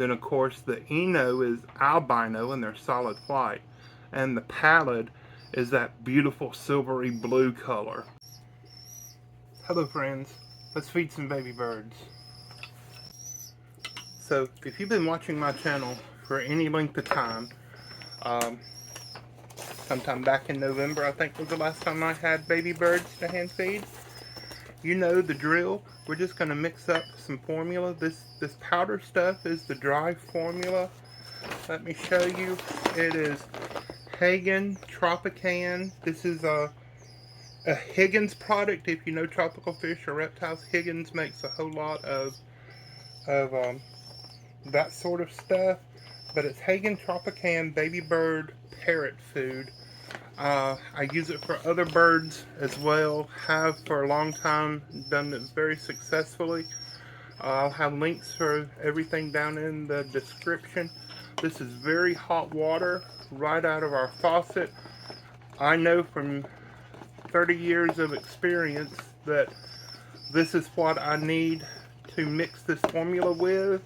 Then of course the Eno is albino and they're solid white. And the pallid is that beautiful silvery blue color. Hello friends, let's feed some baby birds. So if you've been watching my channel for any length of time, sometime back in November I think was the last time I had baby birds to hand feed, you know the drill. We're just going to mix up some formula. This powder stuff is the dry formula. Let me show you. It is Hagen Tropican. This is a Higgins product. If you know tropical fish or reptiles, Higgins makes a whole lot of that sort of stuff. But it's Hagen Tropican baby bird parrot food. I use it for other birds as well. Have for a long time. Done it very successfully. I'll have links for everything down in the description. This is very hot water right out of our faucet. I know from 30 years of experience that this is what I need to mix this formula with.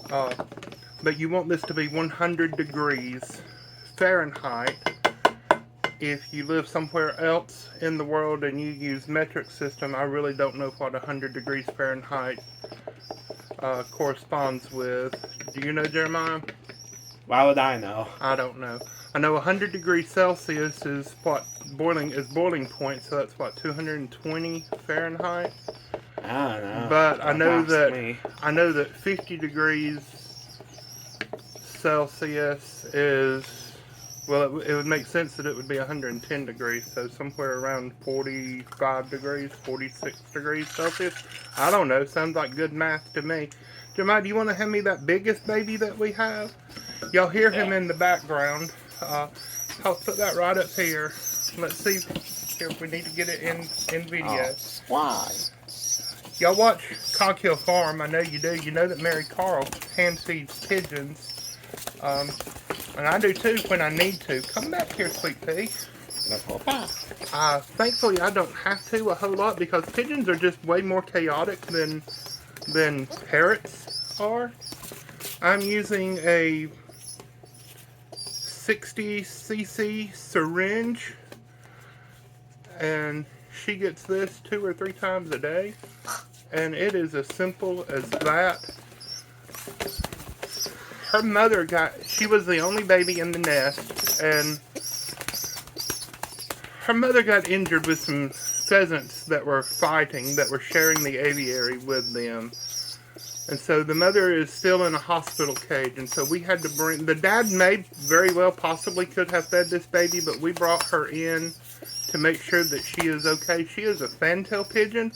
But you want this to be 100 degrees Fahrenheit. If you live somewhere else in the world and you use metric system, I really don't know what 100 degrees Fahrenheit corresponds with. Do you know, Jeremiah? Why would I know? I don't know. I know 100 degrees Celsius is what boiling point, so that's what 220 Fahrenheit. I don't know. But I know that 50 degrees Celsius is, well, it would make sense that it would be 110 degrees, so somewhere around 45 degrees, 46 degrees Celsius. I don't know, sounds like good math to me. Jeremiah, do you want to hand me that biggest baby that we have? Y'all hear him in the background. I'll put that right up here. Let's see here if we need to get it in video. Why? Y'all watch Coghill Farm, I know you do. You know that Mary Carl hand feeds pigeons. And I do too when I need to. Come back here, sweet pea. Thankfully I don't have to a whole lot because pigeons are just way more chaotic than parrots are. I'm using a 60cc syringe and she gets this 2 or 3 times a day, and it is as simple as that. Her mother she was the only baby in the nest, and her mother got injured with some pheasants that were fighting, that were sharing the aviary with them. And so the mother is still in a hospital cage, and so we had to bring, the dad may very well possibly could have fed this baby, but we brought her in to make sure that she is okay. She is a fantail pigeon,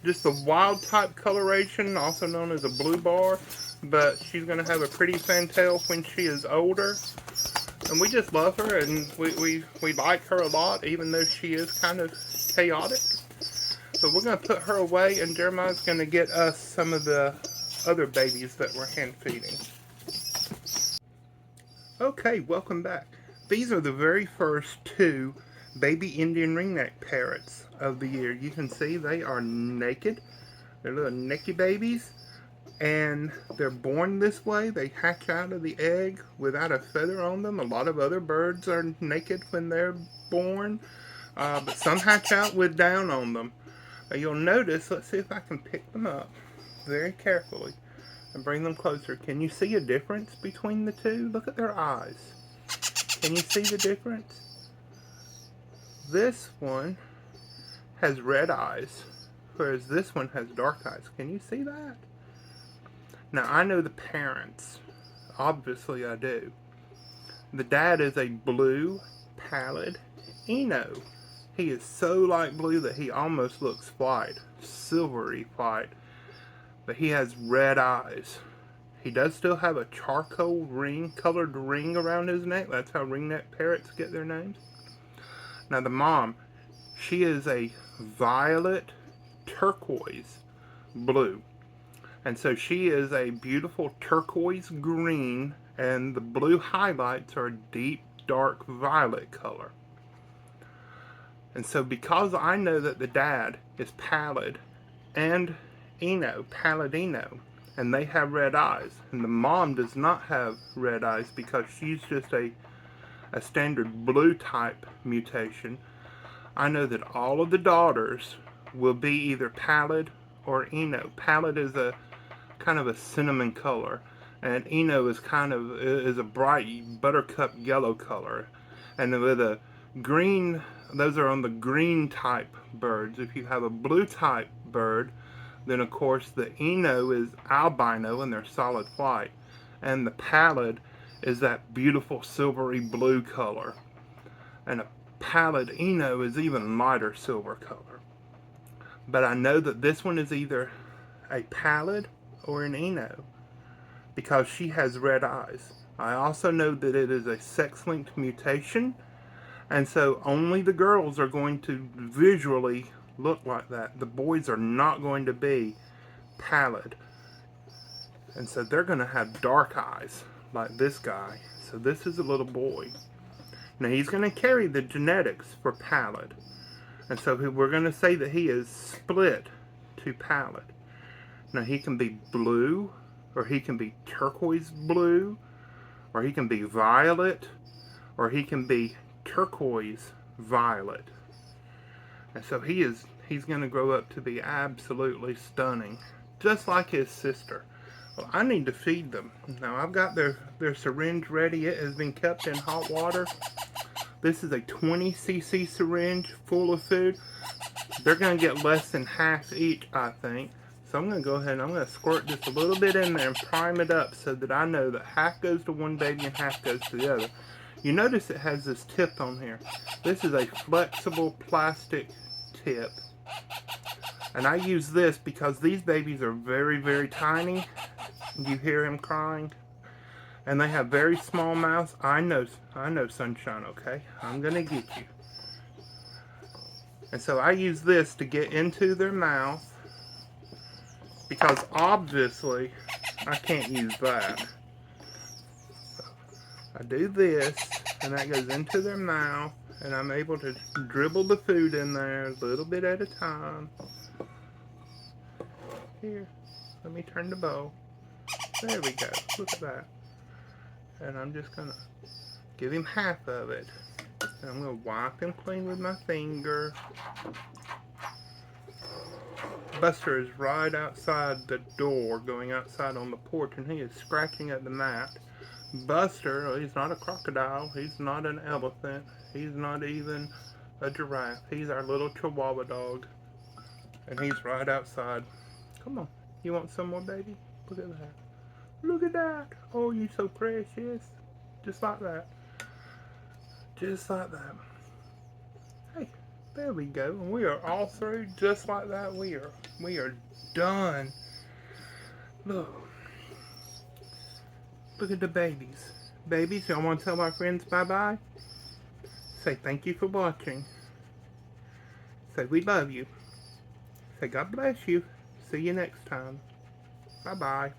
just a wild type coloration, also known as a blue bar, but she's going to have a pretty fantail when she is older. And we just love her, and we like her a lot, even though she is kind of chaotic. So we're going to put her away, and Jeremiah's going to get us some of the other babies that we're hand feeding. Okay, welcome back. These are the very first 2 baby Indian ringneck parrots of the year. You can see they are naked. They're little naked babies, and they're born this way. They hatch out of the egg without a feather on them. A lot of other birds are naked when they're born, but some hatch out with down on them. You'll notice, let's see if I can pick them up very carefully and bring them closer. Can you see a difference between the 2? Look at their eyes. Can you see the difference? This one has red eyes, whereas this one has dark eyes. Can you see that? Now, I know the parents. Obviously, I do. The dad is a blue, pallid Eno. He is so light blue that he almost looks white, silvery white. But he has red eyes. He does still have a charcoal colored ring around his neck. That's how ringneck parrots get their names. Now the mom, she is a violet turquoise blue. And so she is a beautiful turquoise green, and the blue highlights are a deep dark violet color. And so because I know that the dad is pallid and Eno, Palladino, and they have red eyes. And the mom does not have red eyes because she's just a standard blue type mutation. I know that all of the daughters will be either pallid or Eno. Pallid is a kind of a cinnamon color, and Eno is is a bright buttercup yellow color. And with a green, those are on the green type birds. If you have a blue type bird, then of course the Eno is albino and they're solid white, and the pallid is that beautiful silvery blue color. And a pallid Eno is even lighter silver color. But I know that this one is either a pallid or an Eno because she has red eyes. I also know that it is a sex-linked mutation, and so only the girls are going to visually look like that. The boys are not going to be pallid. And so they're going to have dark eyes like this guy. So this is a little boy. Now he's going to carry the genetics for pallid. And so we're going to say that he is split to pallid. Now he can be blue, or he can be turquoise blue, or he can be violet, or he can be turquoise violet. And so he's going to grow up to be absolutely stunning, just like his sister. Well, I need to feed them. Now I've got their syringe ready. It has been kept in hot water. This is a 20 cc syringe full of food. They're going to get less than half each, I think. So I'm going to go ahead and I'm going to squirt just a little bit in there and prime it up so that I know that half goes to one baby and half goes to the other. You notice it has this tip on here. This is a flexible plastic tip. And I use this because these babies are very, very tiny. You hear him crying. And they have very small mouths. I know, Sunshine, okay? I'm going to get you. And so I use this to get into their mouth, because obviously I can't use that. So I do this, and that goes into their mouth, and I'm able to dribble the food in there a little bit at a time. Here, let me turn the bowl. There we go. Look at that. And I'm just going to give him half of it. And I'm going to wipe him clean with my finger. Buster is right outside the door, going outside on the porch, and he is scratching at the mat. Buster, he's not a crocodile, he's not an elephant, he's not even a giraffe. He's our little Chihuahua dog. And he's right outside. Come on, you want some more, baby? Look at that. Look at that. Oh, you're so precious. Just like that. Just like that. Hey, there we go. And we are all through just like that. We are done. Look. Look at the babies. Babies, y'all want to tell our friends bye-bye? Say thank you for watching. Say we love you. Say God bless you. See you next time. Bye-bye.